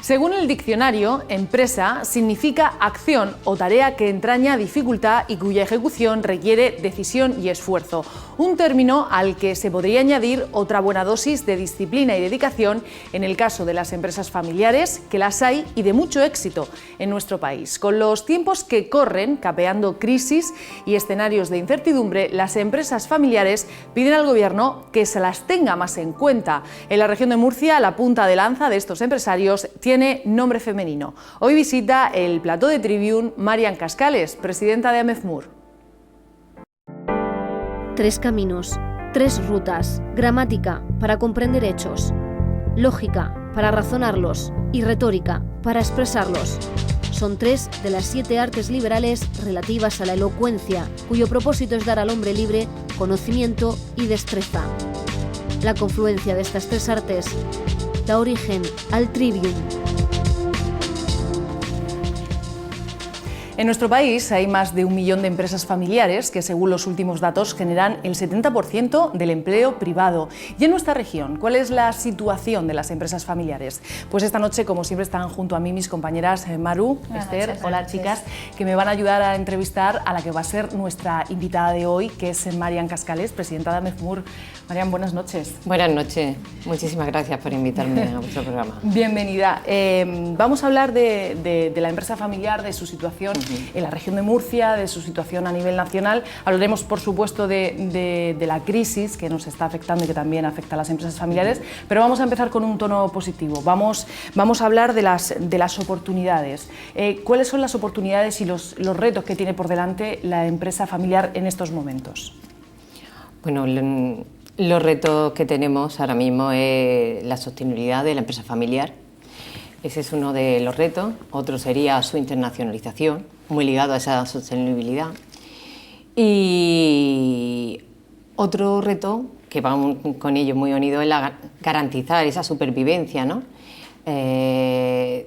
Según el diccionario, empresa significa acción o tarea que entraña dificultad y cuya ejecución requiere decisión y esfuerzo. Un término al que se podría añadir otra buena dosis de disciplina y dedicación en el caso de las empresas familiares, que las hay y de mucho éxito en nuestro país. Con los tiempos que corren, capeando crisis y escenarios de incertidumbre, las empresas familiares piden al Gobierno que se las tenga más en cuenta. En la región de Murcia, la punta de lanza de estos empresarios tiene nombre femenino. Hoy visita el plató de Tribune Marian Cascales, presidenta de AMEFMUR. 3 caminos, 3 rutas, gramática para comprender hechos, lógica para razonarlos y retórica para expresarlos. Son 3 de las 7 artes liberales relativas a la elocuencia, cuyo propósito es dar al hombre libre conocimiento y destreza. La confluencia de estas 3 artes da origen al Tribune. En nuestro país hay más de 1 millón de empresas familiares que, según los últimos datos, generan el 70% del empleo privado. Y en nuestra región, ¿cuál es la situación de las empresas familiares? Pues esta noche, como siempre, están junto a mí mis compañeras Maru, Esther, hola chicas, que me van a ayudar a entrevistar a la que va a ser nuestra invitada de hoy, que es Marian Cascales, presidenta de AMEFMUR. Marian, buenas noches. Buenas noches, muchísimas gracias por invitarme a vuestro programa. Bienvenida. Vamos a hablar de la empresa familiar, de su situación en la región de Murcia, de su situación a nivel nacional. Hablaremos, por supuesto, de la crisis que nos está afectando y que también afecta a las empresas familiares, pero vamos a empezar con un tono positivo. Vamos a hablar de las oportunidades. ¿Cuáles son las oportunidades y los retos que tiene por delante la empresa familiar en estos momentos? Bueno, los retos que tenemos ahora mismo es la sostenibilidad de la empresa familiar. Ese es uno de los retos. Otro sería su internacionalización, muy ligado a esa sostenibilidad. Y otro reto, que va con ello muy unido, es garantizar esa supervivencia, ¿no? Esos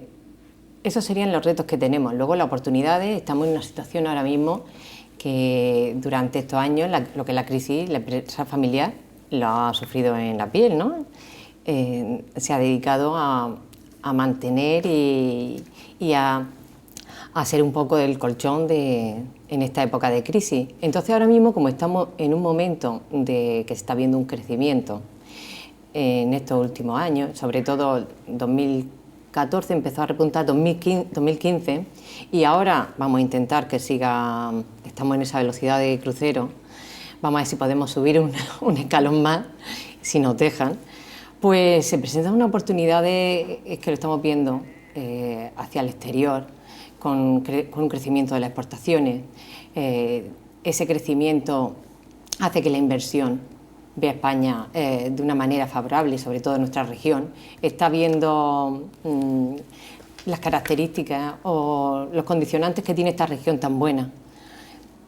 serían los retos que tenemos. Luego, las oportunidades. Estamos en una situación ahora mismo que durante estos años, lo que es la crisis, la empresa familiar lo ha sufrido en la piel, ¿no? Se ha dedicado a mantener y a ser un poco el colchón en esta época de crisis. Entonces ahora mismo, como estamos en un momento que se está viendo un crecimiento en estos últimos años, sobre todo 2014 empezó a repuntar, 2015, y ahora vamos a intentar que siga, estamos en esa velocidad de crucero, vamos a ver si podemos subir un escalón más, si nos dejan. Pues se presentan unas oportunidades que lo estamos viendo hacia el exterior, con un crecimiento de las exportaciones. Ese crecimiento hace que la inversión vea España de una manera favorable, sobre todo en nuestra región. Está viendo las características o los condicionantes que tiene esta región tan buena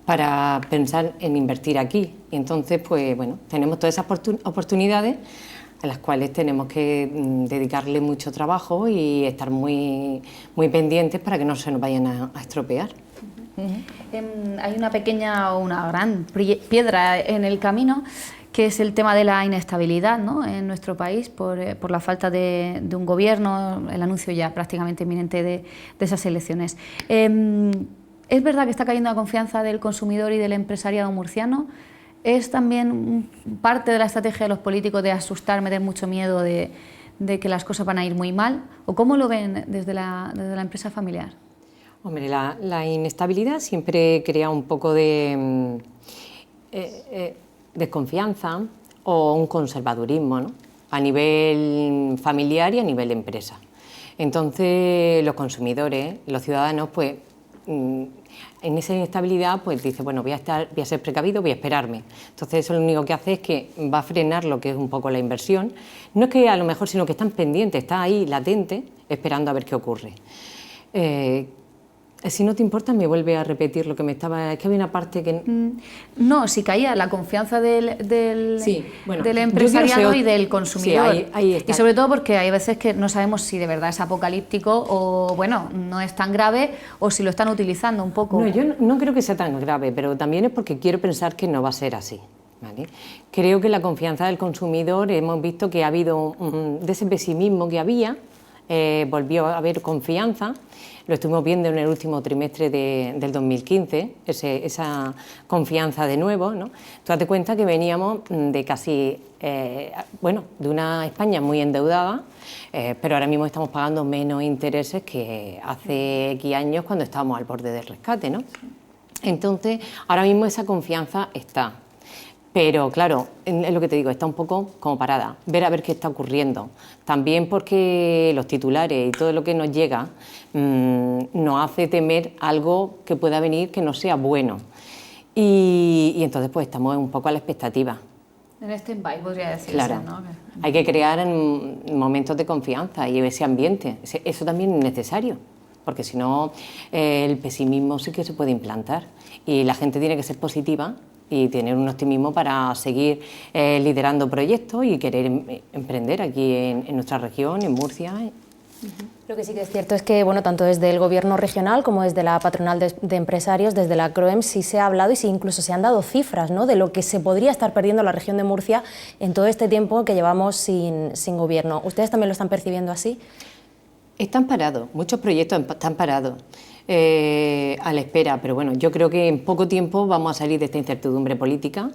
para pensar en invertir aquí. Y entonces, pues bueno, tenemos todas esas oportunidades a las cuales tenemos que dedicarle mucho trabajo y estar muy pendientes para que no se nos vayan a estropear. Hay una pequeña o una gran piedra en el camino, que es el tema de la inestabilidad, ¿no?, en nuestro país por la falta de un gobierno, el anuncio ya prácticamente inminente de esas elecciones. ¿Es verdad que está cayendo la confianza del consumidor y del empresariado murciano? ¿Es también parte de la estrategia de los políticos de asustar, meter mucho miedo de que las cosas van a ir muy mal? ¿O cómo lo ven desde la empresa familiar? Hombre, la inestabilidad siempre crea un poco de desconfianza o un conservadurismo, ¿no?, a nivel familiar y a nivel de empresa. Entonces, los consumidores, los ciudadanos, pues en esa inestabilidad, pues dice, bueno, voy a ser precavido, voy a esperarme. Entonces eso lo único que hace es que va a frenar lo que es un poco la inversión. No es que a lo mejor, sino que están pendientes, está ahí latente, esperando a ver qué ocurre. Si no te importa, me vuelve a repetir lo que me estaba... Es que había una parte que... No, si caía la confianza del empresariado y del consumidor. Sí, ahí está. Y sobre todo porque hay veces que no sabemos si de verdad es apocalíptico o, bueno, no es tan grave, o si lo están utilizando un poco. No, yo no creo que sea tan grave, pero también es porque quiero pensar que no va a ser así, ¿vale? Creo que la confianza del consumidor, hemos visto que ha habido de ese pesimismo que había, volvió a haber confianza. Lo estuvimos viendo en el último trimestre del 2015, esa confianza de nuevo, ¿no? Tú date cuenta que veníamos de casi, bueno, de una España muy endeudada, pero ahora mismo estamos pagando menos intereses que hace X años cuando estábamos al borde del rescate, ¿no? Entonces, ahora mismo esa confianza está. Pero claro, es lo que te digo, está un poco como parada, ver a ver qué está ocurriendo. También porque los titulares y todo lo que nos llega nos hace temer algo que pueda venir que no sea bueno. Y entonces pues estamos un poco a la expectativa. En este stand-by podría decirse, claro, ¿no? Hay que crear momentos de confianza y ese ambiente. Eso también es necesario, porque si no el pesimismo sí que se puede implantar y la gente tiene que ser positiva y tener un optimismo para seguir liderando proyectos y querer emprender aquí en nuestra región, en Murcia. Lo que sí que es cierto es que, bueno, tanto desde el Gobierno regional como desde la patronal de empresarios, desde la CROEM, sí se ha hablado y sí incluso se han dado cifras, ¿no?, de lo que se podría estar perdiendo la región de Murcia en todo este tiempo que llevamos sin gobierno. ¿Ustedes también lo están percibiendo así? Están parados, muchos proyectos están parados. A la espera, pero bueno, yo creo que en poco tiempo vamos a salir de esta incertidumbre política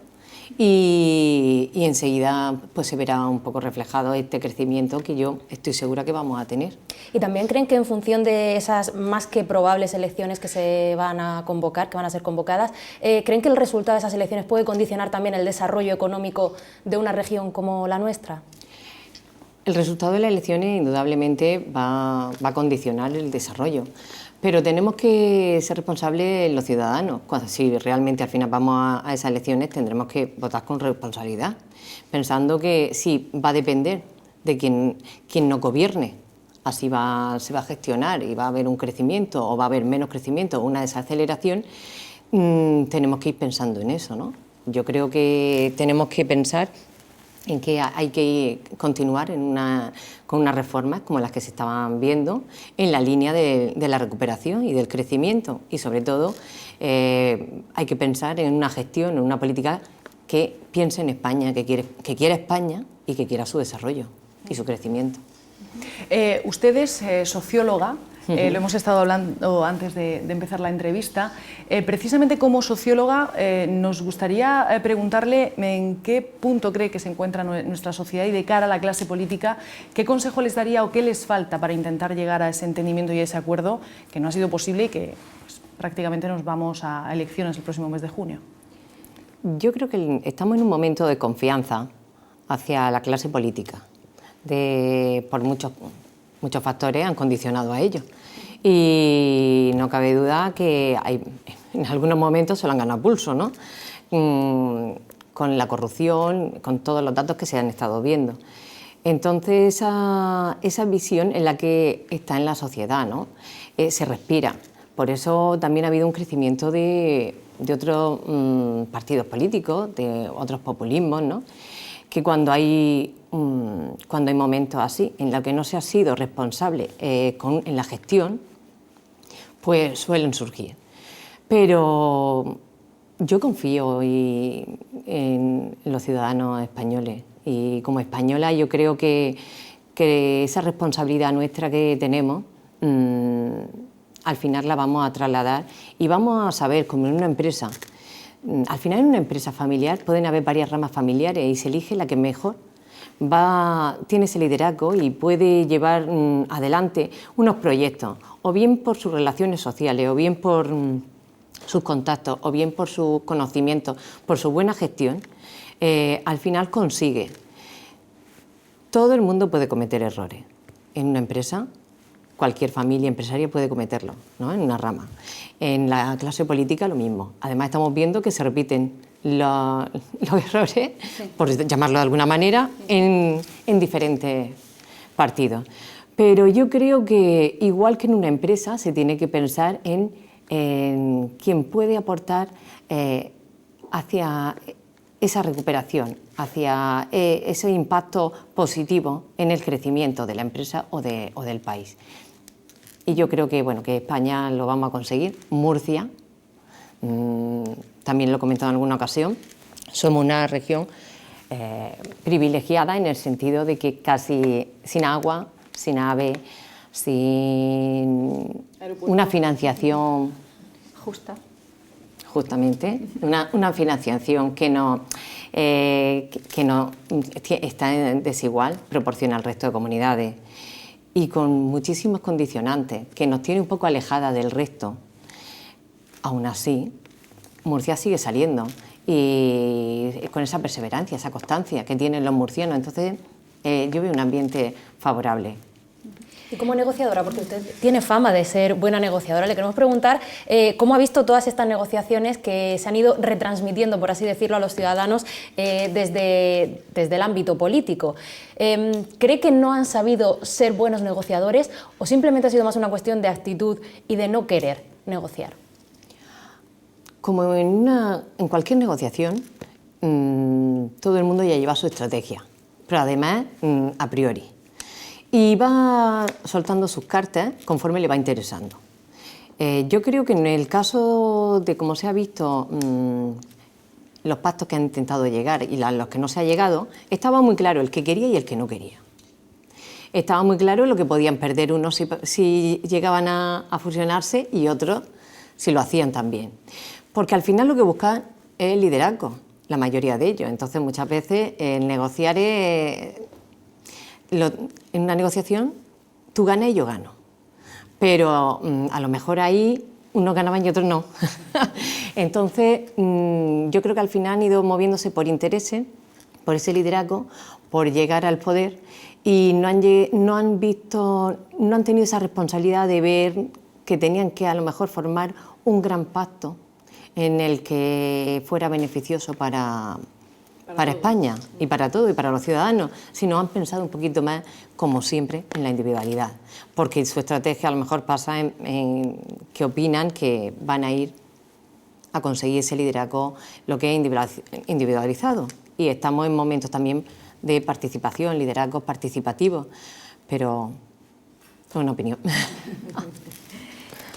y enseguida pues se verá un poco reflejado este crecimiento que yo estoy segura que vamos a tener. ¿Y también creen que en función de esas más que probables elecciones que se van a convocar, que van a ser convocadas, creen que el resultado de esas elecciones puede condicionar también el desarrollo económico de una región como la nuestra? El resultado de las elecciones indudablemente va a condicionar el desarrollo. Pero tenemos que ser responsables los ciudadanos. Si realmente al final vamos a esas elecciones tendremos que votar con responsabilidad, pensando que sí, va a depender de quien nos gobierne. Así se va a gestionar y va a haber un crecimiento o va a haber menos crecimiento o una desaceleración. Tenemos que ir pensando en eso, ¿no? Yo creo que tenemos que pensar en que hay que continuar con unas reformas como las que se estaban viendo en la línea de la recuperación y del crecimiento y sobre todo hay que pensar en una gestión, en una política que piense en España, que quiera España y que quiera su desarrollo y su crecimiento. Usted es socióloga. Lo hemos estado hablando antes de empezar la entrevista. Precisamente como socióloga nos gustaría preguntarle en qué punto cree que se encuentra nuestra sociedad y de cara a la clase política, qué consejo les daría o qué les falta para intentar llegar a ese entendimiento y a ese acuerdo que no ha sido posible y que pues, prácticamente nos vamos a elecciones el próximo mes de junio. Yo creo que estamos en un momento de confianza hacia la clase política, por muchos factores han condicionado a ello y no cabe duda que en algunos momentos se lo han ganado a pulso, ¿no? Con la corrupción, con todos los datos que se han estado viendo. Entonces esa visión en la que está en la sociedad, ¿no? Se respira. Por eso también ha habido un crecimiento de otros partidos políticos, de otros populismos, ¿no? Que cuando hay momentos así, en los que no se ha sido responsable en la gestión, pues suelen surgir. Pero yo confío en los ciudadanos españoles y como española yo creo que esa responsabilidad nuestra que tenemos al final la vamos a trasladar y vamos a saber, como en una empresa, al final en una empresa familiar pueden haber varias ramas familiares y se elige la que mejor tiene ese liderazgo y puede llevar adelante unos proyectos, o bien por sus relaciones sociales, o bien por sus contactos, o bien por sus conocimientos, por su buena gestión, al final consigue. Todo el mundo puede cometer errores en una empresa. Cualquier familia empresaria puede cometerlo, ¿no? En una rama. En la clase política lo mismo. Además estamos viendo que se repiten los errores, sí, por llamarlo de alguna manera, en diferentes partidos. Pero yo creo que igual que en una empresa se tiene que pensar en quién puede aportar hacia esa recuperación, hacia ese impacto positivo en el crecimiento de la empresa o del país. Y yo creo que, bueno, que España lo vamos a conseguir. Murcia, también lo he comentado en alguna ocasión, somos una región privilegiada en el sentido de que casi sin agua, sin ave, sin una financiación Justa. justamente, una financiación que no está desigual, proporciona al resto de comunidades y con muchísimos condicionantes, que nos tiene un poco alejada del resto. Aún así, Murcia sigue saliendo y con esa perseverancia, esa constancia que tienen los murcianos. Entonces, yo veo un ambiente favorable. Y como negociadora, porque usted tiene fama de ser buena negociadora, le queremos preguntar cómo ha visto todas estas negociaciones que se han ido retransmitiendo, por así decirlo, a los ciudadanos desde el ámbito político. ¿Cree que no han sabido ser buenos negociadores o simplemente ha sido más una cuestión de actitud y de no querer negociar? Como en cualquier negociación, todo el mundo ya lleva su estrategia, pero además a priori. Y va soltando sus cartas conforme le va interesando. Yo creo que en el caso de cómo se ha visto los pactos que han intentado llegar y los que no se ha llegado, estaba muy claro el que quería y el que no quería. Estaba muy claro lo que podían perder unos si llegaban a fusionarse y otros si lo hacían también. Porque al final lo que buscan es el liderazgo, la mayoría de ellos. Entonces muchas veces negociar es... en una negociación tú ganas y yo gano, pero a lo mejor ahí unos ganaban y otros no. Entonces yo creo que al final han ido moviéndose por intereses, por ese liderazgo, por llegar al poder y no han tenido esa responsabilidad de ver que tenían que a lo mejor formar un gran pacto en el que fuera beneficioso para España y para todo y para los ciudadanos, sino han pensado un poquito más, como siempre, en la individualidad, porque su estrategia a lo mejor pasa en que opinan que van a ir a conseguir ese liderazgo, lo que es individualizado, y estamos en momentos también de participación, liderazgos participativos, pero es una opinión.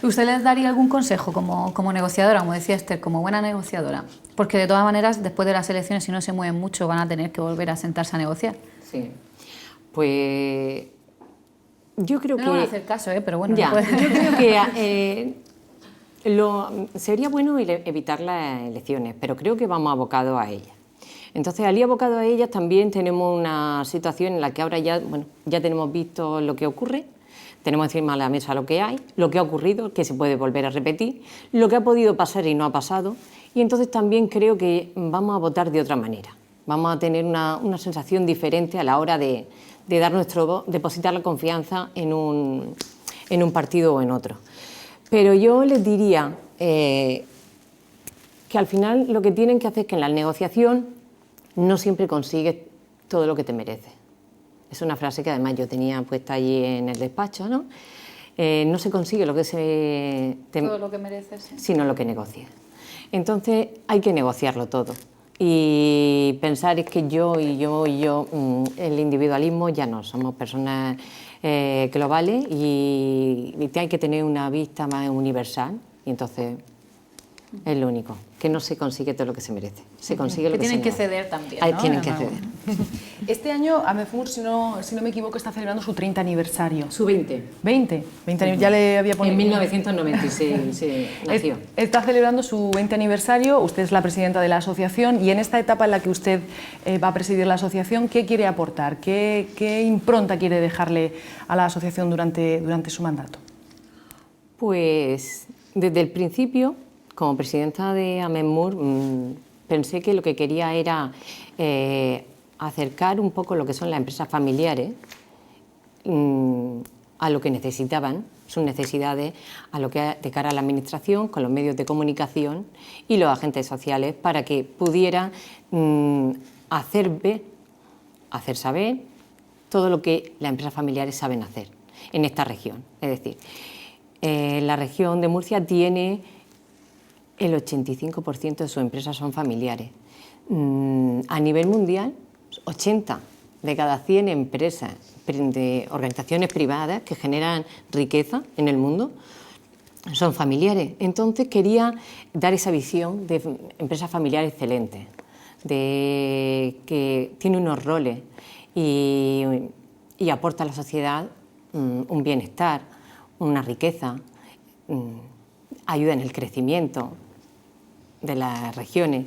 ¿Usted les daría algún consejo como negociadora, como decía Esther, como buena negociadora? Porque de todas maneras, después de las elecciones, si no se mueven mucho, van a tener que volver a sentarse a negociar. Sí, pues yo creo que... No van a hacer caso, pero bueno. Ya, no puede... yo creo que sería bueno evitar las elecciones, pero creo que vamos abocados a ellas. Entonces, al ir abocados a ellas, también tenemos una situación en la que ahora ya tenemos visto lo que ocurre. Tenemos encima de la mesa lo que hay, lo que ha ocurrido, que se puede volver a repetir, lo que ha podido pasar y no ha pasado. Y entonces también creo que vamos a votar de otra manera. Vamos a tener una sensación diferente a la hora de dar depositar la confianza en un partido o en otro. Pero yo les diría que al final lo que tienen que hacer es que en la negociación no siempre consigues todo lo que te mereces. Es una frase que además yo tenía puesta allí en el despacho, ¿no? No se consigue lo que todo lo que mereces, sino lo que negocias. Entonces hay que negociarlo todo y pensar es que yo, el individualismo ya no, somos personas globales y hay que tener una vista más universal y entonces es lo único, que no se consigue todo lo que se merece, se consigue lo que tienen se que negocia. ceder también, Ahí ¿no? tienen que ceder. Este año AMEFUR, si no me equivoco, está celebrando su 30 aniversario. Su 20. 20 años, ya le había ponido... En 1996 se nació. Está celebrando su 20 aniversario, usted es la presidenta de la asociación y en esta etapa en la que usted va a presidir la asociación, ¿qué quiere aportar? ¿Qué impronta quiere dejarle a la asociación durante su mandato? Pues desde el principio, como presidenta de AMEFUR, pensé que lo que quería era acercar un poco lo que son las empresas familiares a lo que necesitaban, sus necesidades, a lo que de cara a la administración, con los medios de comunicación y los agentes sociales, para que pudieran hacer saber todo lo que las empresas familiares saben hacer en esta región. Es decir, la región de Murcia tiene el 85% de sus empresas son familiares. A nivel mundial, 80 de cada 100 empresas de organizaciones privadas que generan riqueza en el mundo son familiares. Entonces quería dar esa visión de empresas familiares excelentes, de que tiene unos roles y aporta a la sociedad un bienestar, una riqueza, ayuda en el crecimiento de las regiones,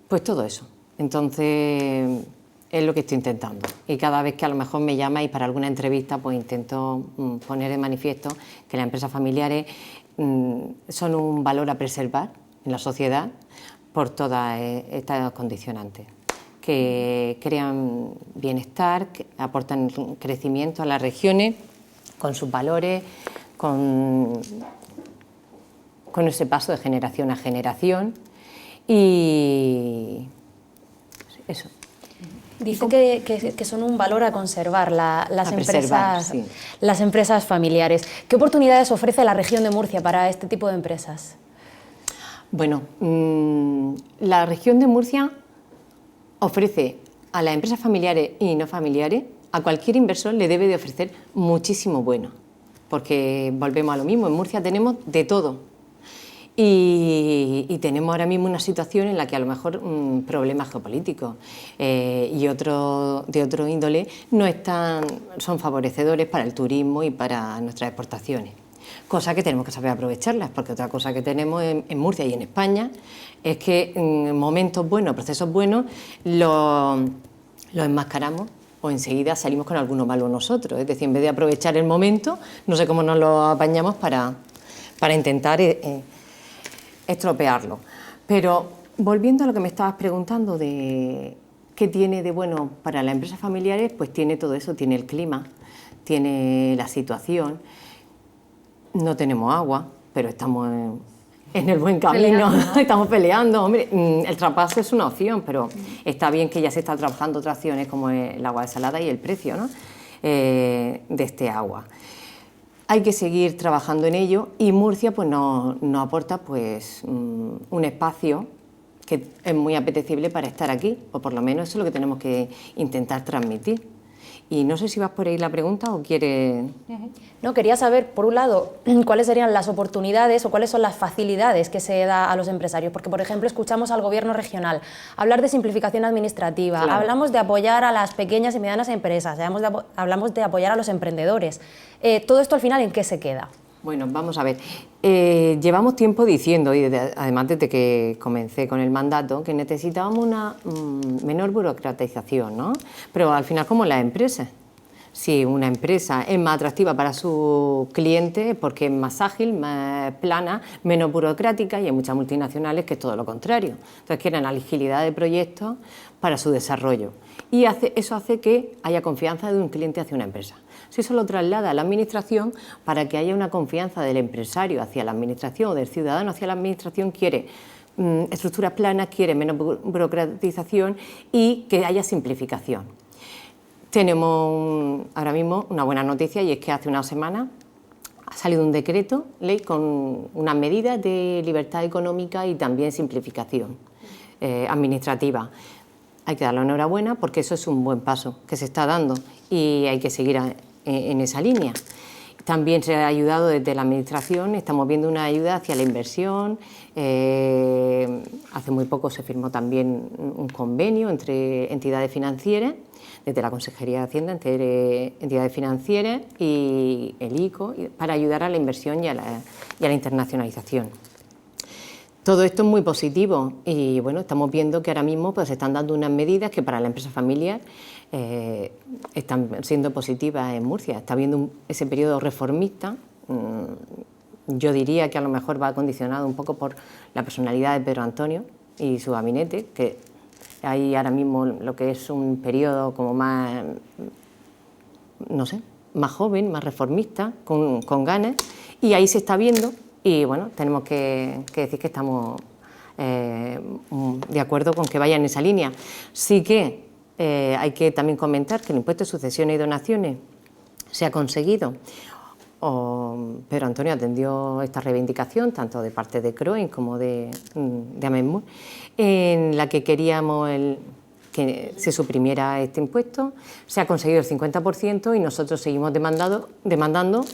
pues todo eso. Entonces es lo que estoy intentando, y cada vez que a lo mejor me llamáis para alguna entrevista, pues intento poner de manifiesto que las empresas familiares son un valor a preservar en la sociedad por todas estas condicionantes, que crean bienestar, que aportan crecimiento a las regiones con sus valores, con ese paso de generación a generación, y eso. Dice que son un valor a conservar las empresas familiares. ¿Qué oportunidades ofrece la región de Murcia para este tipo de empresas? Bueno, la región de Murcia ofrece a las empresas familiares y no familiares, a cualquier inversor le debe de ofrecer muchísimo bueno, porque volvemos a lo mismo, en Murcia tenemos de todo. Y tenemos ahora mismo una situación en la que a lo mejor problemas geopolíticos y de otro índole son favorecedores para el turismo y para nuestras exportaciones. Cosa que tenemos que saber aprovecharlas, porque otra cosa que tenemos en Murcia y en España es que en momentos buenos, procesos buenos, los enmascaramos o enseguida salimos con alguno malo nosotros. Es decir, en vez de aprovechar el momento, no sé cómo nos lo apañamos para intentar estropearlo. Pero volviendo a lo que me estabas preguntando de qué tiene de bueno para las empresas familiares, pues tiene todo eso, tiene el clima, tiene la situación, no tenemos agua, pero estamos en el buen camino, estamos peleando. Hombre, el traspaso es una opción, pero está bien que ya se está trabajando otras opciones como el agua desalada y el precio, ¿no?, de este agua. Hay que seguir trabajando en ello, y Murcia pues, nos aporta pues, un espacio que es muy apetecible para estar aquí, o por lo menos eso es lo que tenemos que intentar transmitir. Y no sé si vas por ahí la pregunta o quieres... No, quería saber, por un lado, cuáles serían las oportunidades o cuáles son las facilidades que se da a los empresarios, porque, por ejemplo, escuchamos al Gobierno regional hablar de simplificación administrativa, claro, hablamos de apoyar a las pequeñas y medianas empresas, hablamos de apoyar a los emprendedores. Todo esto, al final, ¿en qué se queda? Bueno, vamos a ver. Llevamos tiempo diciendo, y además desde que comencé con el mandato, que necesitábamos una menor burocratización, ¿no? Pero al final, como las empresas. Si una empresa es más atractiva para su cliente, porque es más ágil, más plana, menos burocrática, y hay muchas multinacionales que es todo lo contrario. Entonces quieren la agilidad de proyectos para su desarrollo. Y eso hace que haya confianza de un cliente hacia una empresa. Si eso lo traslada a la administración, para que haya una confianza del empresario hacia la administración o del ciudadano hacia la administración, quiere estructuras planas, quiere menos burocratización y que haya simplificación. Tenemos ahora mismo una buena noticia, y es que hace una semana ha salido un decreto ley con unas medidas de libertad económica y también simplificación administrativa. Hay que darle enhorabuena, porque eso es un buen paso que se está dando y hay que seguir en esa línea. También se ha ayudado desde la Administración, estamos viendo una ayuda hacia la inversión. Hace muy poco se firmó también un convenio entre entidades financieras, desde la Consejería de Hacienda, entre entidades financieras y el ICO, para ayudar a la inversión y a la internacionalización. Todo esto es muy positivo, y bueno, estamos viendo que ahora mismo pues, se están dando unas medidas que para la empresa familiar están siendo positivas en Murcia. Está habiendo ese periodo reformista. Yo diría que a lo mejor va condicionado un poco por la personalidad de Pedro Antonio y su gabinete, que hay ahora mismo lo que es un periodo como más, no sé, más joven, más reformista, con ganas, y ahí se está viendo. Y bueno, tenemos que decir que estamos de acuerdo con que vaya en esa línea. Sí que hay que también comentar que el impuesto de sucesiones y donaciones se ha conseguido. Pedro Antonio atendió esta reivindicación, tanto de parte de CROEM como de AMESMUR, en la que queríamos que se suprimiera este impuesto. Se ha conseguido el 50% y nosotros seguimos demandando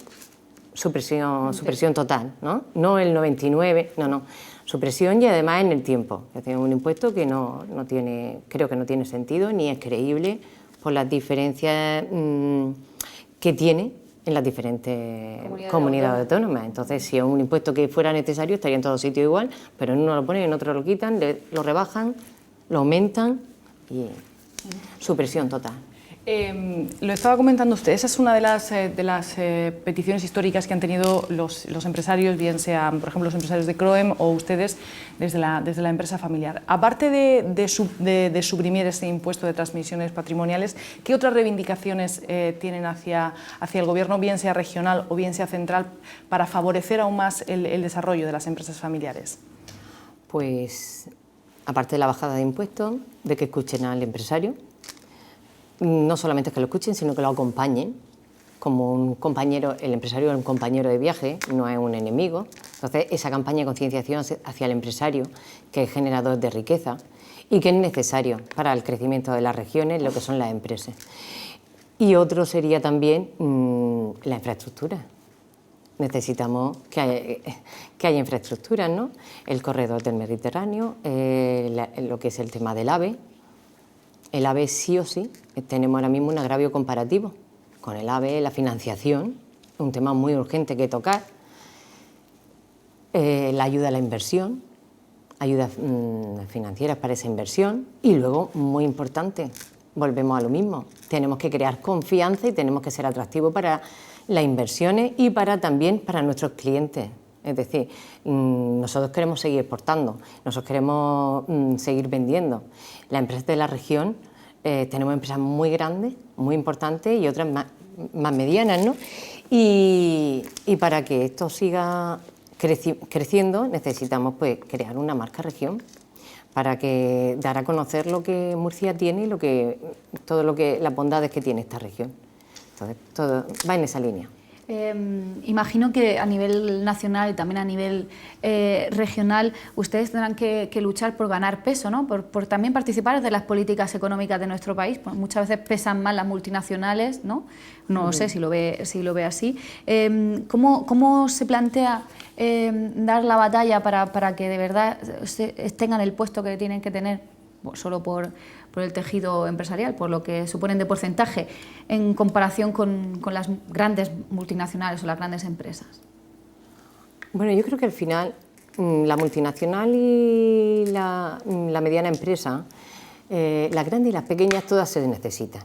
supresión total, no el 99%, no, supresión, y además en el tiempo. Es un impuesto que creo que no tiene sentido ni es creíble por las diferencias que tiene en las diferentes comunidades autónomas. Entonces, si es un impuesto que fuera necesario, estaría en todos sitios igual, pero en uno lo ponen, en otro lo quitan, lo rebajan, lo aumentan y supresión total. Lo estaba comentando usted, esa es una de las peticiones históricas que han tenido los empresarios, bien sean, por ejemplo, los empresarios de CROEM o ustedes desde la empresa familiar. Aparte de suprimir este impuesto de transmisiones patrimoniales, ¿qué otras reivindicaciones tienen hacia el Gobierno, bien sea regional o bien sea central, para favorecer aún más el desarrollo de las empresas familiares? Pues, aparte de la bajada de impuestos, de que escuchen al empresario, no solamente que lo escuchen, sino que lo acompañen como un compañero. El empresario es un compañero de viaje, no es un enemigo. Entonces, esa campaña de concienciación hacia el empresario, que es generador de riqueza y que es necesario para el crecimiento de las regiones, lo que son las empresas. Y otro sería también la infraestructura. Necesitamos que haya infraestructuras, ¿no? El corredor del Mediterráneo, lo que es el tema del AVE. El AVE sí o sí, tenemos ahora mismo un agravio comparativo con el AVE, la financiación, un tema muy urgente que tocar, la ayuda a la inversión, ayudas financieras para esa inversión y luego, muy importante, volvemos a lo mismo, tenemos que crear confianza y tenemos que ser atractivos para las inversiones y también para nuestros clientes. Es decir, nosotros queremos seguir exportando, nosotros queremos seguir vendiendo. Las empresas de la región, tenemos empresas muy grandes, muy importantes y otras más medianas, ¿no? Y para que esto siga creciendo necesitamos, pues, crear una marca región para que dar a conocer lo que Murcia tiene y las bondades que tiene esta región. Entonces, todo va en esa línea. Imagino que a nivel nacional y también a nivel regional ustedes tendrán que luchar por ganar peso, ¿no? Por también participar de las políticas económicas de nuestro país. Pues muchas veces pesan más las multinacionales, ¿no? No sé si lo ve así. ¿Cómo se plantea dar la batalla para que de verdad tengan el puesto que tienen que tener, solo por el tejido empresarial, por lo que suponen de porcentaje, en comparación con las grandes multinacionales o las grandes empresas? Bueno, yo creo que al final la multinacional y la mediana empresa, las grandes y las pequeñas, todas se necesitan.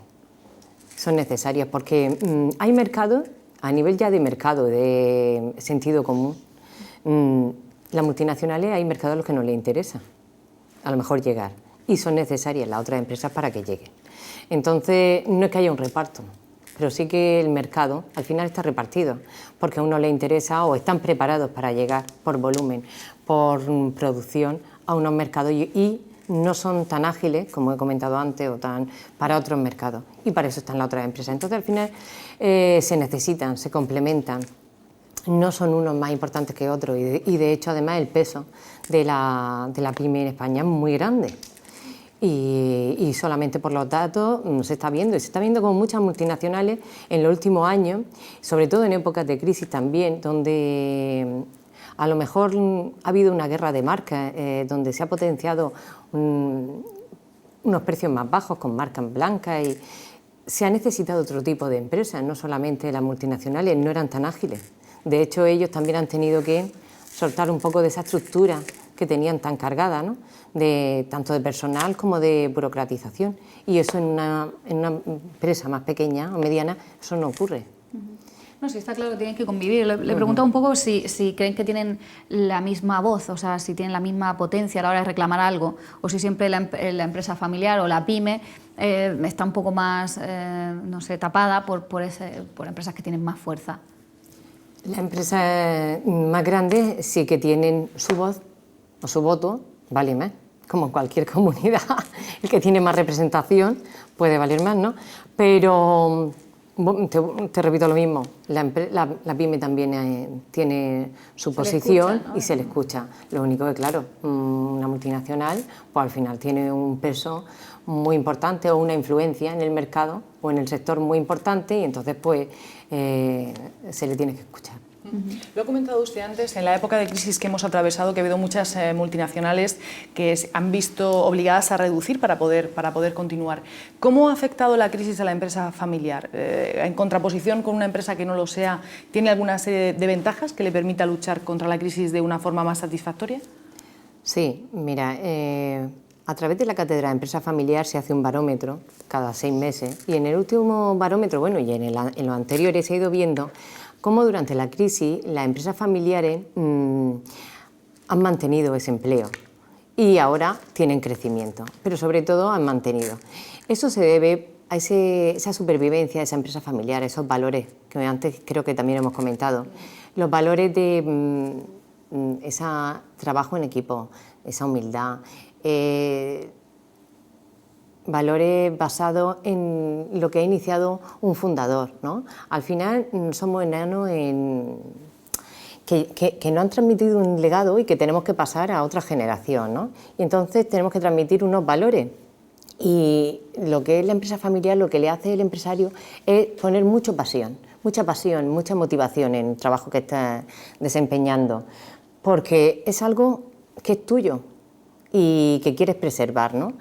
Son necesarias porque hay mercados, a nivel ya de mercado, de sentido común, las multinacionales hay mercados a los que no les interesa a lo mejor llegar, y son necesarias las otras empresas para que lleguen. Entonces, no es que haya un reparto, pero sí que el mercado al final está repartido, porque a uno le interesa o están preparados para llegar por volumen, por producción, a unos mercados y no son tan ágiles, como he comentado antes, o tan para otros mercados, y para eso están las otras empresas. Entonces, al final, se necesitan, se complementan, no son unos más importantes que otros, y de hecho, además, el peso de la pyme en España es muy grande. Y solamente por los datos se está viendo, y se está viendo con muchas multinacionales en los últimos años, sobre todo en épocas de crisis también, donde a lo mejor ha habido una guerra de marcas, donde se ha potenciado unos precios más bajos con marcas blancas, y se ha necesitado otro tipo de empresas, no solamente las multinacionales, no eran tan ágiles. De hecho, ellos también han tenido que soltar un poco de esa estructura que tenían tan cargada, ¿no? Tanto de personal como de burocratización. Y eso en una empresa más pequeña o mediana, eso no ocurre. No, sí, está claro que tienen que convivir. Le preguntaba un poco si creen que tienen la misma voz, o sea, si tienen la misma potencia a la hora de reclamar algo, o si siempre la empresa familiar o la pyme está un poco más, no sé, tapada por empresas que tienen más fuerza. Las empresas más grandes sí que tienen su voz o su voto, vale más, como en cualquier comunidad. El que tiene más representación puede valer más, ¿no? Pero te repito lo mismo, la pyme también tiene su posición, escucha, ¿no? Y se le escucha. Lo único que, claro, una multinacional pues al final tiene un peso muy importante o una influencia en el mercado o en el sector muy importante, y entonces pues se le tiene que escuchar. Lo ha comentado usted antes, en la época de crisis que hemos atravesado, que ha habido muchas multinacionales que se han visto obligadas a reducir para poder continuar. ¿Cómo ha afectado la crisis a la empresa familiar? En contraposición con una empresa que no lo sea, ¿tiene alguna serie de ventajas que le permita luchar contra la crisis de una forma más satisfactoria? Sí, mira, a través de la Cátedra de Empresa Familiar se hace un barómetro cada 6 meses y en el último barómetro, bueno, y en los anteriores se ha ido viendo cómo durante la crisis las empresas familiares han mantenido ese empleo y ahora tienen crecimiento, pero sobre todo han mantenido. Eso se debe a esa supervivencia de esa empresa familiar, esos valores que antes creo que también hemos comentado, los valores de ese trabajo en equipo, esa humildad, valores basados en lo que ha iniciado un fundador, ¿no? Al final somos enanos que no han transmitido un legado y que tenemos que pasar a otra generación, ¿no? Y entonces tenemos que transmitir unos valores. Y lo que es la empresa familiar, lo que le hace el empresario es poner mucha pasión, mucha motivación en el trabajo que estás desempeñando, porque es algo que es tuyo y que quieres preservar, ¿no?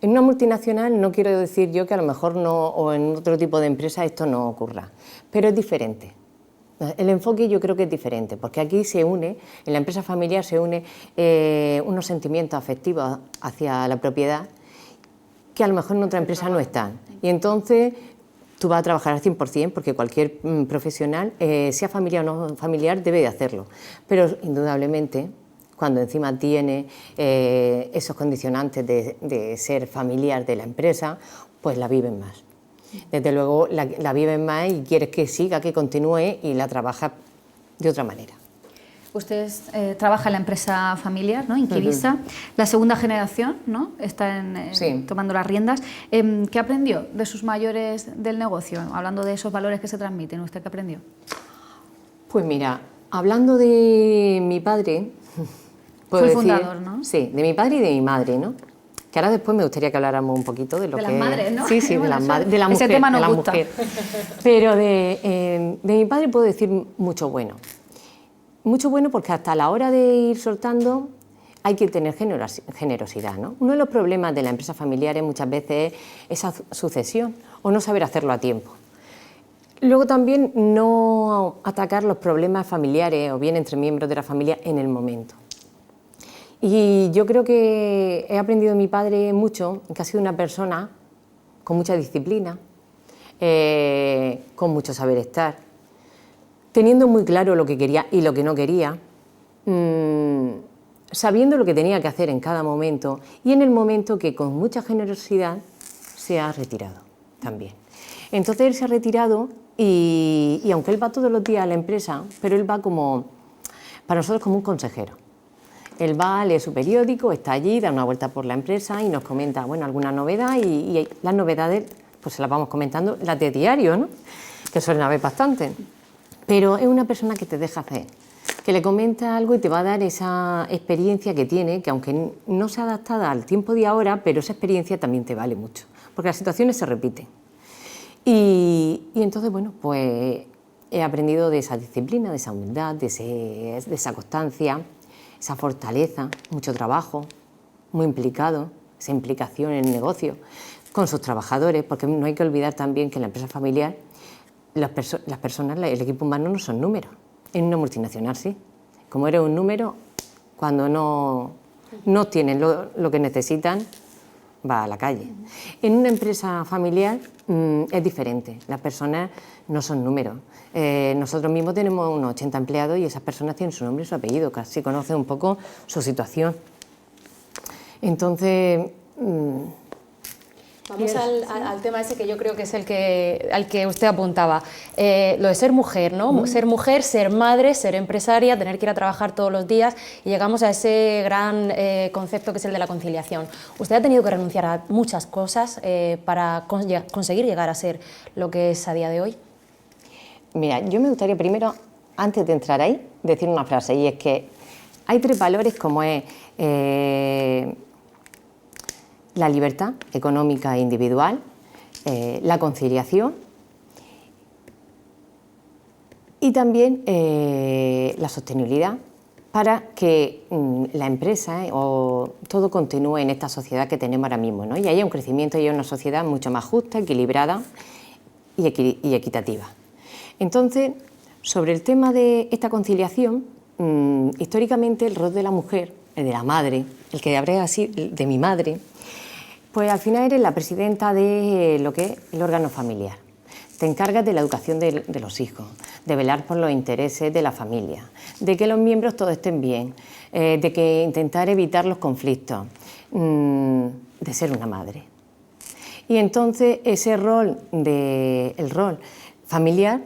En una multinacional no quiero decir yo que a lo mejor no, o en otro tipo de empresa esto no ocurra, pero es diferente. El enfoque yo creo que es diferente, porque aquí se une, en la empresa familiar se une unos sentimientos afectivos hacia la propiedad que a lo mejor en otra empresa no están. Y entonces tú vas a trabajar al 100%, porque cualquier profesional, sea familiar o no familiar, debe de hacerlo. Pero indudablemente, cuando encima tiene esos condicionantes de ser familiar de la empresa, pues la viven más. Desde luego la viven más y quieres que siga, que continúe y la trabajas de otra manera. Usted trabaja en la empresa familiar, ¿no? Inquivisa, la segunda generación, ¿no? Está sí, tomando las riendas. ¿Qué aprendió de sus mayores del negocio? Hablando de esos valores que se transmiten, ¿usted qué aprendió? Pues mira, hablando de mi padre... Fue el fundador, ¿no? Sí, de mi padre y de mi madre, ¿no? Que ahora después me gustaría que habláramos un poquito de lo que... De las madres, ¿no? Sí, sí, bueno, de la mujer. Ese tema nos gusta. Mujer. Pero de mi padre puedo decir mucho bueno. Mucho bueno porque hasta la hora de ir soltando hay que tener generosidad, ¿no? Uno de los problemas de la empresa familiar muchas veces es esa sucesión o no saber hacerlo a tiempo. Luego también no atacar los problemas familiares o bien entre miembros de la familia en el momento. Y yo creo que he aprendido de mi padre mucho, que ha sido una persona con mucha disciplina, con mucho saber estar, teniendo muy claro lo que quería y lo que no quería, sabiendo lo que tenía que hacer en cada momento y en el momento que con mucha generosidad se ha retirado también. Entonces él se ha retirado y aunque él va todos los días a la empresa, pero él va como, para nosotros como un consejero. Él va, lee su periódico, está allí, da una vuelta por la empresa y nos comenta, bueno, alguna novedad y las novedades pues se las vamos comentando, las de diario, ¿no? Que suelen haber bastante. Pero es una persona que te deja hacer, que le comenta algo y te va a dar esa experiencia que tiene, que aunque no sea adaptada al tiempo de ahora, pero esa experiencia también te vale mucho, porque las situaciones se repiten. Y entonces, bueno, pues he aprendido de esa disciplina, de esa humildad, de esa constancia, esa fortaleza, mucho trabajo, muy implicado, esa implicación en el negocio, con sus trabajadores, porque no hay que olvidar también que en la empresa familiar las personas, el equipo humano no son números. En una multinacional sí. Como eres un número, cuando no tienen lo que necesitan, va a la calle. En una empresa familiar es diferente. Las personas no son números. Nosotros mismos tenemos unos 80 empleados y esas personas tienen su nombre y su apellido, casi conocen un poco su situación. Entonces... Vamos al tema ese que yo creo que es al que usted apuntaba, lo de ser mujer, ¿no? Ser mujer, ser madre, ser empresaria, tener que ir a trabajar todos los días y llegamos a ese gran concepto que es el de la conciliación. Usted ha tenido que renunciar a muchas cosas para conseguir llegar a ser lo que es a día de hoy. Mira, yo me gustaría primero, antes de entrar ahí, decir una frase y es que hay 3 valores como es... la libertad económica e individual, la conciliación Y también la sostenibilidad para que la empresa o todo continúe en esta sociedad que tenemos ahora mismo, ¿no? Y haya un crecimiento y haya una sociedad mucho más justa, equilibrada y equitativa. Entonces, sobre el tema de esta conciliación, históricamente el rol de la mujer, el de la madre, el que habría sido de mi madre, pues al final eres la presidenta de lo que es el órgano familiar. Te encargas de la educación de los hijos, de velar por los intereses de la familia, de que los miembros todos estén bien, de que intentar evitar los conflictos, de ser una madre. Y entonces ese rol, el rol familiar,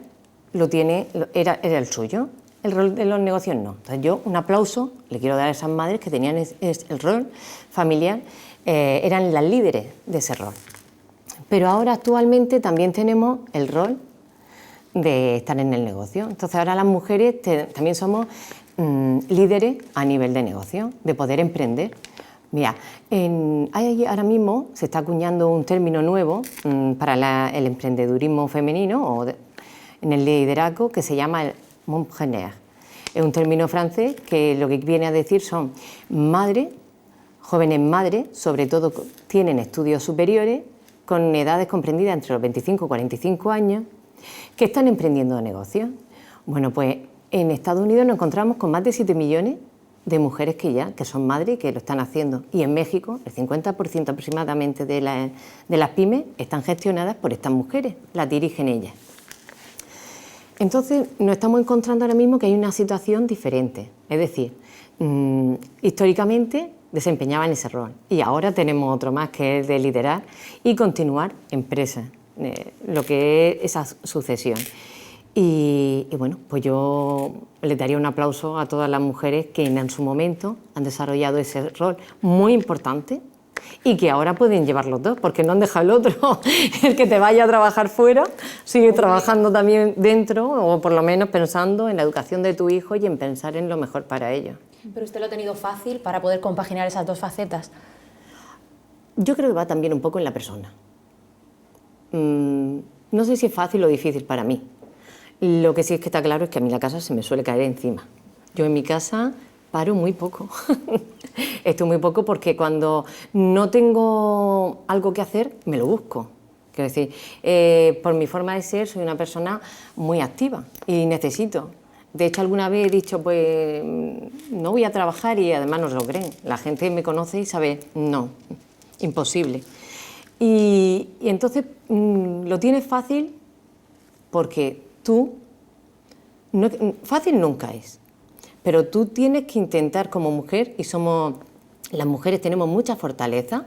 era el suyo, el rol de los negocios no. Entonces yo un aplauso le quiero dar a esas madres que tenían el rol familiar, eran las líderes de ese rol. Pero ahora actualmente también tenemos el rol de estar en el negocio. Entonces ahora las mujeres también somos líderes a nivel de negocio, de poder emprender. Mira, ahora mismo se está acuñando un término nuevo para el emprendedurismo femenino o en el liderazgo que se llama el mompreneur. Es un término francés que lo que viene a decir son madres, jóvenes madres, sobre todo tienen estudios superiores, con edades comprendidas entre los 25 y 45 años, que están emprendiendo negocios. Bueno, pues en Estados Unidos nos encontramos con más de 7 millones de mujeres que son madres y que lo están haciendo. Y en México, el 50% aproximadamente de las pymes están gestionadas por estas mujeres, las dirigen ellas. Entonces, nos estamos encontrando ahora mismo que hay una situación diferente. Es decir, históricamente desempeñaban ese rol y ahora tenemos otro más que es de liderar y continuar empresas, lo que es esa sucesión. Y bueno, pues yo le daría un aplauso a todas las mujeres que en su momento han desarrollado ese rol muy importante y que ahora pueden llevar los dos, porque no han dejado el otro. El que te vaya a trabajar fuera sigue trabajando también dentro, o por lo menos pensando en la educación de tu hijo y en pensar en lo mejor para ellos. ¿Pero usted lo ha tenido fácil para poder compaginar esas dos facetas? Yo creo que va también un poco en la persona. No sé si es fácil o difícil para mí. Lo que sí es que está claro es que a mí la casa se me suele caer encima. Yo en mi casa paro muy poco. Estoy muy poco porque cuando no tengo algo que hacer, me lo busco. Quiero decir, por mi forma de ser, soy una persona muy activa y necesito. De hecho, alguna vez he dicho, pues no voy a trabajar y además no se lo creen. La gente me conoce y sabe, no, imposible. Y entonces lo tienes fácil porque tú, fácil nunca es, pero tú tienes que intentar como mujer, y las mujeres tenemos mucha fortaleza,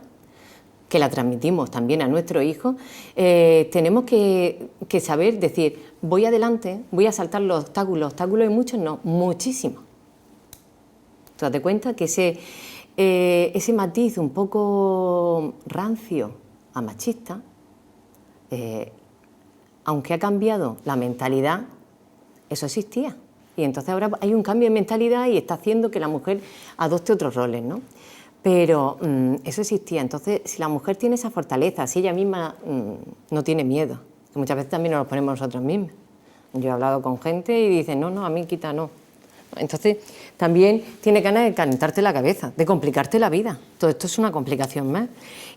que la transmitimos también a nuestros hijos, tenemos que saber decir, voy adelante, voy a saltar los obstáculos hay muchos, no, muchísimos. ¿Te das cuenta que ese matiz un poco rancio a machista, aunque ha cambiado la mentalidad, eso existía? Y entonces ahora hay un cambio de mentalidad y está haciendo que la mujer adopte otros roles, ¿no? Pero eso existía. Entonces, si la mujer tiene esa fortaleza, si ella misma no tiene miedo, que muchas veces también nos lo ponemos nosotros mismos. Yo he hablado con gente y dicen, no, a mí quita, no. Entonces, también tiene ganas de calentarte la cabeza, de complicarte la vida. Todo esto es una complicación más.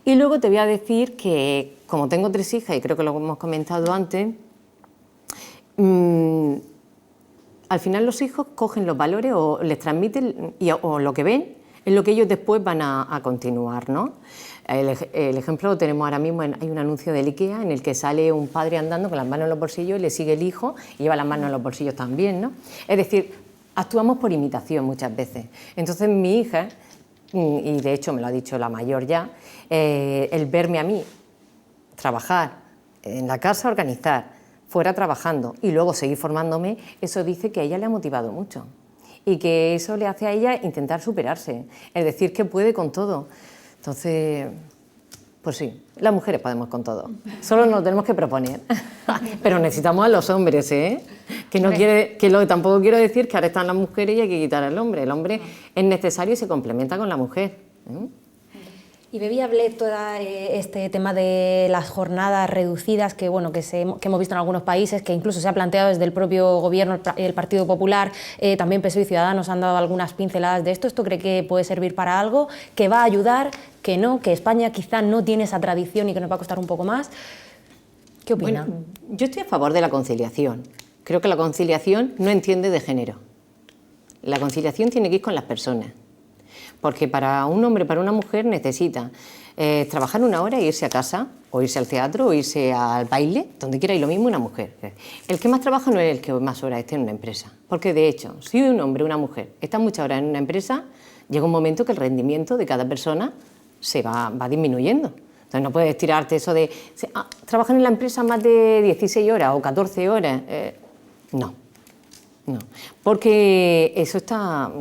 Y luego te voy a decir que, como tengo 3 hijas, y creo que lo hemos comentado antes, al final los hijos cogen los valores o les transmiten, o lo que ven, es lo que ellos después van a continuar, ¿no? El ejemplo lo tenemos ahora mismo, hay un anuncio del IKEA en el que sale un padre andando con las manos en los bolsillos y le sigue el hijo y lleva las manos en los bolsillos también, ¿no? Es decir, actuamos por imitación muchas veces. Entonces mi hija, y de hecho me lo ha dicho la mayor ya, el verme a mí trabajar en la casa, organizar, fuera trabajando y luego seguir formándome, eso dice que a ella le ha motivado mucho. Y que eso le hace a ella intentar superarse, es decir, que puede con todo. Entonces, pues sí, las mujeres podemos con todo, solo nos lo tenemos que proponer. Pero necesitamos a los hombres, ¿eh? Tampoco quiero decir que ahora están las mujeres y hay que quitar al hombre. El hombre es necesario y se complementa con la mujer. Y Bebi, hablé todo este tema de las jornadas reducidas que hemos visto en algunos países, que incluso se ha planteado desde el propio gobierno, el Partido Popular, también PSOE y Ciudadanos han dado algunas pinceladas de esto. ¿Esto cree que puede servir para algo? ¿Que va a ayudar? ¿Que no? ¿Que España quizá no tiene esa tradición y que nos va a costar un poco más? ¿Qué opina? Bueno, yo estoy a favor de la conciliación. Creo que la conciliación no entiende de género. La conciliación tiene que ir con las personas. Porque para un hombre, para una mujer, necesita trabajar 1 hora e irse a casa, o irse al teatro, o irse al baile, donde quiera, y lo mismo una mujer. El que más trabaja no es el que más horas esté en una empresa. Porque, de hecho, si un hombre o una mujer está muchas horas en una empresa, llega un momento que el rendimiento de cada persona se va disminuyendo. Entonces no puedes tirarte eso de trabajar en la empresa más de 16 horas o 14 horas. No, porque eso está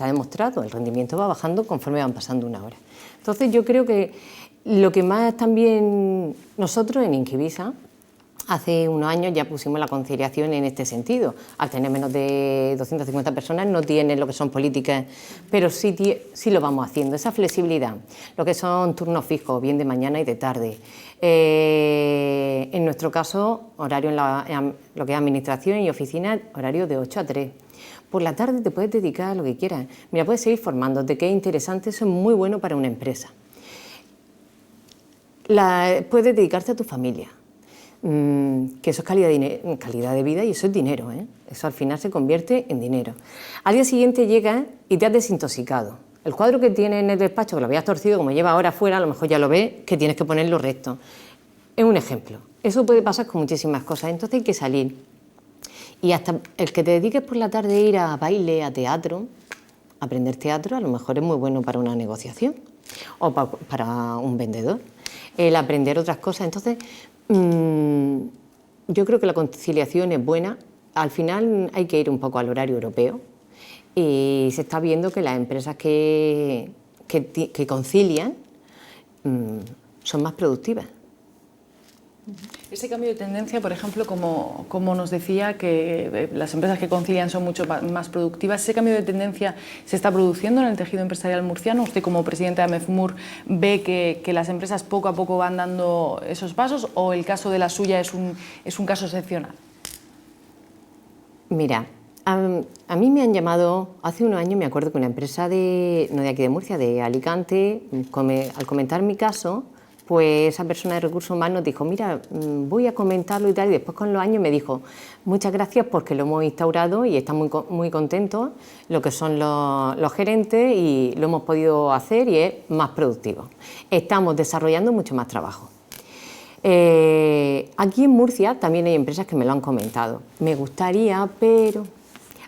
demostrado, el rendimiento va bajando conforme van pasando 1 hora. Entonces yo creo que lo que más también nosotros en Inquivisa, hace unos años ya pusimos la conciliación en este sentido. Al tener menos de 250 personas no tiene lo que son políticas, pero sí lo vamos haciendo. Esa flexibilidad, lo que son turnos fijos, bien de mañana y de tarde. En nuestro caso, horario en lo que es administración y oficina, horario de 8 a 3. Por la tarde te puedes dedicar a lo que quieras. Mira, puedes seguir formándote, que es interesante, eso es muy bueno para una empresa. Puedes dedicarte a tu familia. Que eso es calidad de vida y eso es dinero, ¿eh? Eso al final se convierte en dinero. Al día siguiente llegas y te has desintoxicado. El cuadro que tienes en el despacho, que lo habías torcido, como lleva ahora afuera, a lo mejor ya lo ves, que tienes que ponerlo recto. Es un ejemplo. Eso puede pasar con muchísimas cosas, entonces hay que salir. Y hasta el que te dediques por la tarde a ir a baile, a teatro, aprender teatro, a lo mejor es muy bueno para una negociación o para un vendedor. El aprender otras cosas, entonces yo creo que la conciliación es buena. Al final hay que ir un poco al horario europeo y se está viendo que las empresas que concilian son más productivas. Ese cambio de tendencia, por ejemplo, como nos decía, que las empresas que concilian son mucho más productivas, ¿ese cambio de tendencia se está produciendo en el tejido empresarial murciano? ¿Usted, como presidenta de AMEFMUR, ve que las empresas poco a poco van dando esos pasos, o el caso de la suya es un caso excepcional? Mira, a mí me han llamado hace unos años, me acuerdo que una empresa no de aquí de Murcia, de Alicante, al comentar mi caso, pues esa persona de recursos humanos dijo, mira, voy a comentarlo y tal, y después con los años me dijo, muchas gracias porque lo hemos instaurado y están muy contentos lo que son los gerentes y lo hemos podido hacer y es más productivo. Estamos desarrollando mucho más trabajo. Aquí en Murcia también hay empresas que me lo han comentado. Me gustaría, pero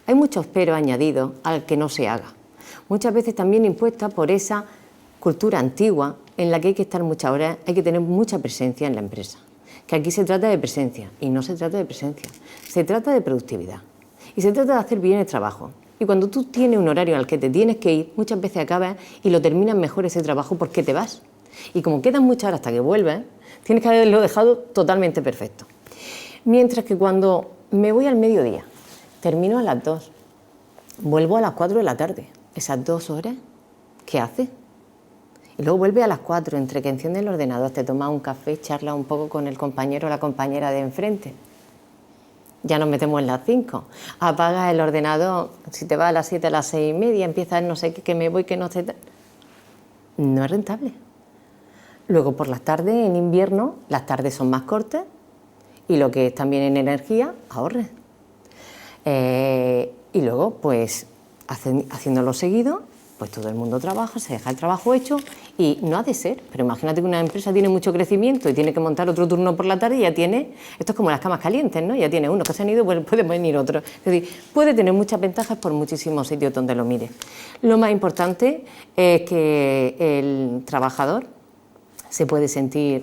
hay muchos peros añadidos al que no se haga. Muchas veces también impuesta por esa cultura antigua en la que hay que estar muchas horas, hay que tener mucha presencia en la empresa. Que aquí se trata de presencia y no se trata de presencia, se trata de productividad y se trata de hacer bien el trabajo. Y cuando tú tienes un horario al que te tienes que ir, muchas veces acabas y lo terminas mejor ese trabajo porque te vas. Y como quedan muchas horas hasta que vuelves, tienes que haberlo dejado totalmente perfecto. Mientras que cuando me voy al mediodía, termino a las 2, vuelvo a las 4 de la tarde, esas 2 horas, ¿qué haces? Y luego vuelve a las 4, entre que enciende el ordenador, te tomas un café, charlas un poco con el compañero o la compañera de enfrente. Ya nos metemos en las 5. Apagas el ordenador, si te vas a las 7, a las 6 y media, empiezas no sé qué, que me voy, que no sé. No es rentable. Luego por las tardes, en invierno, las tardes son más cortas y lo que es también en energía, ahorres. Y luego, pues, haciéndolo seguido, pues todo el mundo trabaja, se deja el trabajo hecho y no ha de ser. Pero imagínate que una empresa tiene mucho crecimiento y tiene que montar otro turno por la tarde y ya tiene, esto es como las camas calientes, ¿no? Ya tiene uno que se han ido, pues puede venir otro. Es decir, puede tener muchas ventajas por muchísimos sitios donde lo mire. Lo más importante es que el trabajador se puede sentir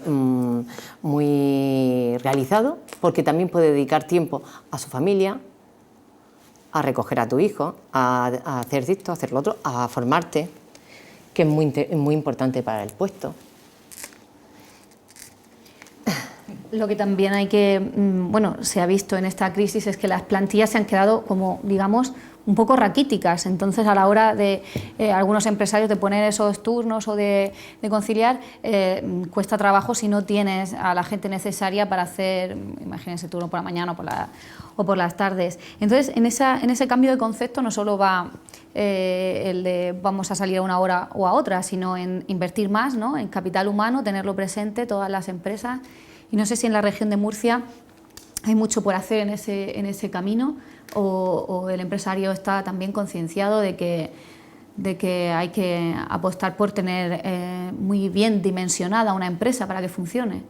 muy realizado porque también puede dedicar tiempo a su familia, a recoger a tu hijo, a hacer esto, a hacer lo otro, a formarte, que es muy importante para el puesto. Lo que también hay que, bueno, se ha visto en esta crisis es que las plantillas se han quedado como, digamos, un poco raquíticas. Entonces, a la hora de algunos empresarios de poner esos turnos o de conciliar, cuesta trabajo si no tienes a la gente necesaria para hacer, imagínense, turno por la mañana o por las tardes. Entonces, en ese cambio de concepto no solo va el de vamos a salir a una hora o a otra, sino en invertir más, ¿no?, en capital humano, tenerlo presente, todas las empresas. Y no sé si en la región de Murcia hay mucho por hacer en ese camino, o el empresario está también concienciado de que hay que apostar por tener muy bien dimensionada una empresa para que funcione.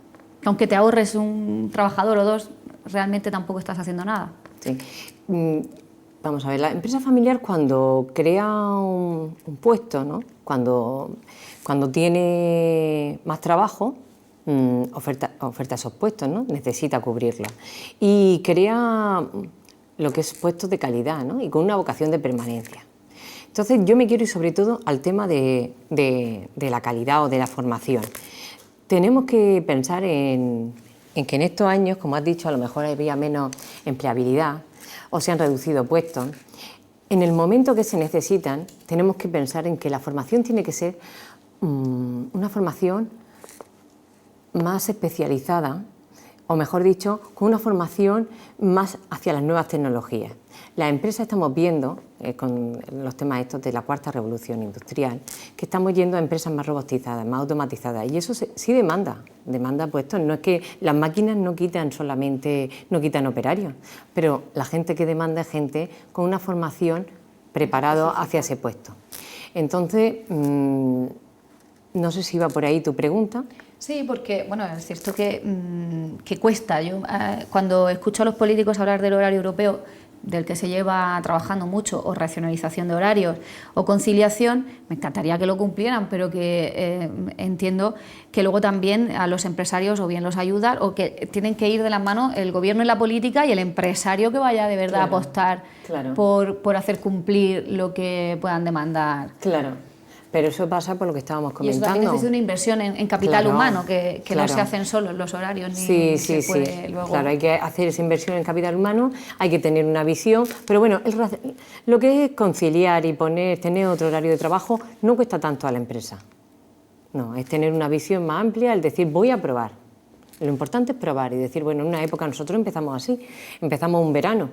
Aunque te ahorres un trabajador o dos, realmente tampoco estás haciendo nada. Sí. Vamos a ver, la empresa familiar cuando crea un puesto, ¿no?, cuando tiene más trabajo, oferta esos puestos, ¿no?, necesita cubrirlos y crea lo que es puestos de calidad, ¿no?, y con una vocación de permanencia. Entonces yo me quiero ir sobre todo al tema de la calidad o de la formación. Tenemos que pensar en que en estos años, como has dicho, a lo mejor había menos empleabilidad o se han reducido puestos. En el momento que se necesitan, tenemos que pensar en que la formación tiene que ser una formación más especializada, o mejor dicho, con una formación más hacia las nuevas tecnologías. Las empresas estamos viendo, con los temas estos de la cuarta revolución industrial, que estamos yendo a empresas más robotizadas, más automatizadas, y eso sí demanda puestos. No es que las máquinas no quitan operarios, pero la gente que demanda es gente con una formación preparada hacia ese puesto. Entonces, no sé si va por ahí tu pregunta. Sí, porque bueno, es cierto que cuesta. Yo cuando escucho a los políticos hablar del horario europeo, del que se lleva trabajando mucho, o racionalización de horarios, o conciliación, me encantaría que lo cumplieran, pero que entiendo que luego también a los empresarios o bien los ayudan, o que tienen que ir de la mano el gobierno y la política y el empresario que vaya de verdad a apostar por hacer cumplir lo que puedan demandar. Claro. Pero eso pasa por lo que estábamos comentando. Y eso también necesita una inversión en capital humano, que no se hacen solo los horarios, ni se puede luego... Claro, hay que hacer esa inversión en capital humano, hay que tener una visión, pero bueno, lo que es conciliar y tener otro horario de trabajo no cuesta tanto a la empresa. No, es tener una visión más amplia, el decir voy a probar. Lo importante es probar y decir, bueno, en una época nosotros empezamos así, empezamos un verano.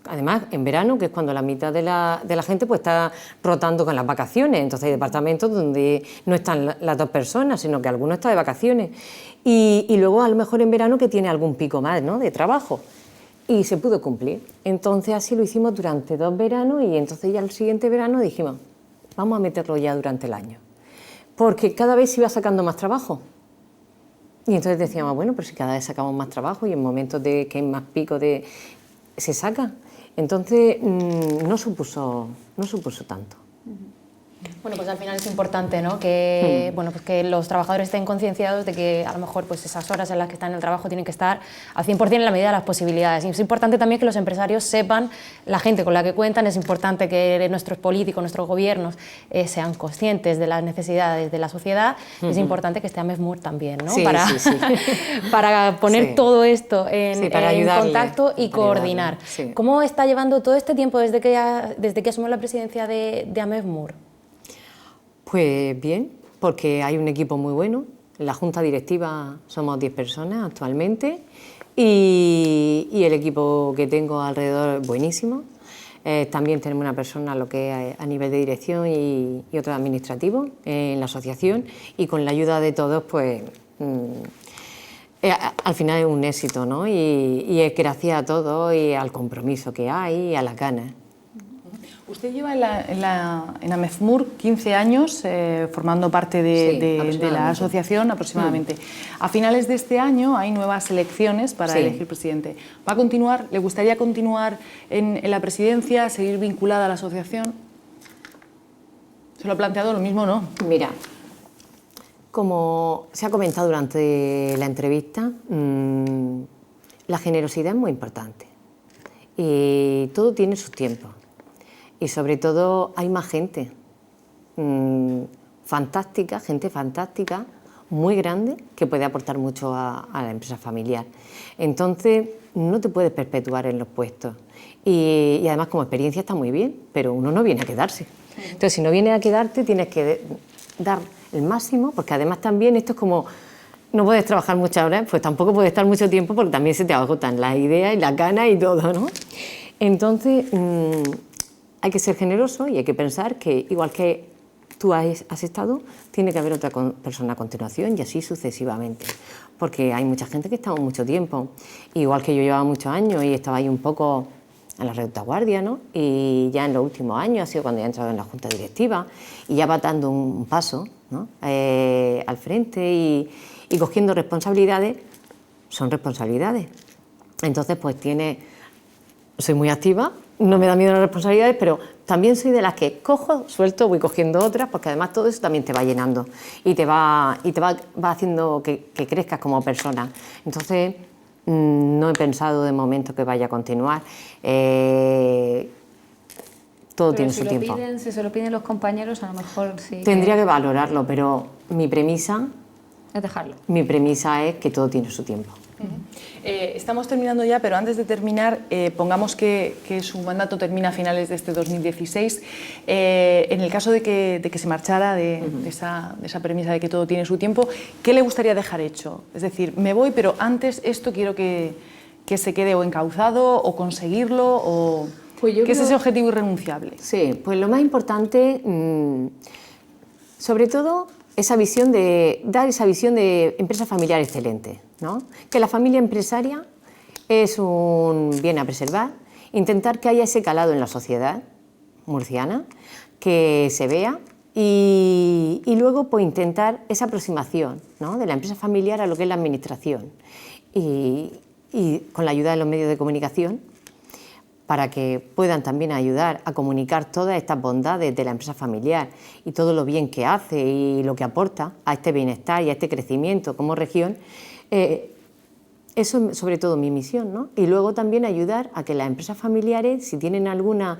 Además, en verano, que es cuando la mitad de la gente pues está rotando con las vacaciones, entonces hay departamentos donde no están las dos personas, sino que alguno está de vacaciones. Y luego a lo mejor en verano que tiene algún pico más, ¿no?, de trabajo. Y se pudo cumplir. Entonces así lo hicimos durante 2 veranos y entonces ya el siguiente verano dijimos, vamos a meterlo ya durante el año. Porque cada vez se iba sacando más trabajo. Y entonces decíamos, bueno, pero si cada vez sacamos más trabajo y en momentos de que hay más pico se saca. Entonces no supuso tanto. Bueno, pues al final es importante, ¿no?, que, bueno, pues que los trabajadores estén concienciados de que a lo mejor pues esas horas en las que están en el trabajo tienen que estar al 100% en la medida de las posibilidades. Y es importante también que los empresarios sepan, la gente con la que cuentan, es importante que nuestros políticos, nuestros gobiernos sean conscientes de las necesidades de la sociedad. Es importante que esté AMEFMUR también, ¿no?, para poner todo esto en contacto y coordinar. Sí. ¿Cómo está llevando todo este tiempo desde que asumió la presidencia de AMEFMUR? Pues bien, porque hay un equipo muy bueno. En la junta directiva somos 10 personas actualmente y el equipo que tengo alrededor es buenísimo. También tenemos una persona lo que es a nivel de dirección y otro administrativo en la asociación, y con la ayuda de todos pues al final es un éxito, ¿no? Y es gracias a todos y al compromiso que hay y a las ganas. Usted lleva en AMEFMUR 15 años formando parte de la asociación aproximadamente. A finales de este año hay nuevas elecciones para elegir presidente. ¿Va a continuar? ¿Le gustaría continuar en la presidencia, seguir vinculada a la asociación? ¿Se lo ha planteado lo mismo, no? Mira, como se ha comentado durante la entrevista, la generosidad es muy importante y todo tiene sus tiempos. Y sobre todo hay más gente fantástica, muy grande que puede aportar mucho a la empresa familiar. Entonces, no te puedes perpetuar en los puestos. Y además, como experiencia está muy bien, pero uno no viene a quedarse. Entonces, si no vienes a quedarte, tienes que dar el máximo, porque además también esto es como, no puedes trabajar muchas horas, pues tampoco puedes estar mucho tiempo porque también se te agotan las ideas y las ganas y todo, ¿no? Entonces, hay que ser generoso y hay que pensar que igual que tú has estado, tiene que haber otra persona a continuación y así sucesivamente, porque hay mucha gente que ha estado mucho tiempo, igual que yo llevaba muchos años y estaba ahí un poco en la retaguardia, ¿no? Y ya en los últimos años ha sido cuando ya he entrado en la junta directiva y ya va dando un paso, ¿no? Al frente y cogiendo responsabilidades, son responsabilidades. Entonces, pues soy muy activa, no me da miedo las responsabilidades, pero también soy de las que cojo, suelto, voy cogiendo otras, porque además todo eso también te va llenando y te va haciendo que crezcas como persona. Entonces, no he pensado de momento que vaya a continuar. Todo tiene su tiempo. Si se lo piden los compañeros, a lo mejor sí. Tendría que valorarlo, pero mi premisa es dejarlo. Mi premisa es que todo tiene su tiempo. Estamos terminando ya, pero antes de terminar, pongamos que su mandato termina a finales de este 2016. En el caso de que se marchara de esa premisa de que todo tiene su tiempo, ¿qué le gustaría dejar hecho? Es decir, me voy, pero antes esto quiero que se quede o encauzado o conseguirlo, o pues ¿qué es ese objetivo irrenunciable? Sí, pues lo más importante, sobre todo, dar esa visión de empresa familiar excelente, ¿no? Que la familia empresaria es un bien a preservar, intentar que haya ese calado en la sociedad murciana, que se vea y luego pues intentar esa aproximación, ¿no? De la empresa familiar a lo que es la administración y con la ayuda de los medios de comunicación, para que puedan también ayudar a comunicar todas estas bondades de la empresa familiar y todo lo bien que hace y lo que aporta a este bienestar y a este crecimiento como región. Eso es sobre todo mi misión, ¿no? Y luego también ayudar a que las empresas familiares, si tienen alguna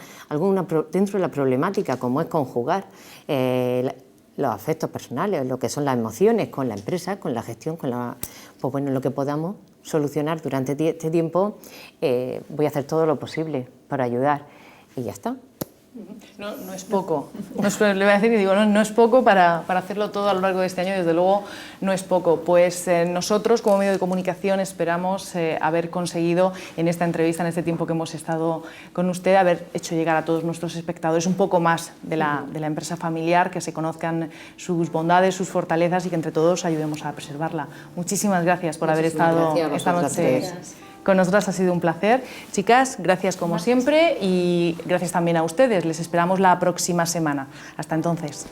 dentro de la problemática, como es conjugar los afectos personales, lo que son las emociones con la empresa, con la gestión, pues bueno, lo que podamos solucionar durante este tiempo, voy a hacer todo lo posible para ayudar y ya está. No es poco, le voy a decir y digo, no es poco para hacerlo todo a lo largo de este año, desde luego no es poco. Pues nosotros como medio de comunicación esperamos haber conseguido en esta entrevista, en este tiempo que hemos estado con usted, haber hecho llegar a todos nuestros espectadores un poco más de la empresa familiar, que se conozcan sus bondades, sus fortalezas y que entre todos ayudemos a preservarla. Muchísimas gracias por haber estado esta noche con nosotras, ha sido un placer. Chicas, gracias como siempre y gracias también a ustedes. Les esperamos la próxima semana. Hasta entonces.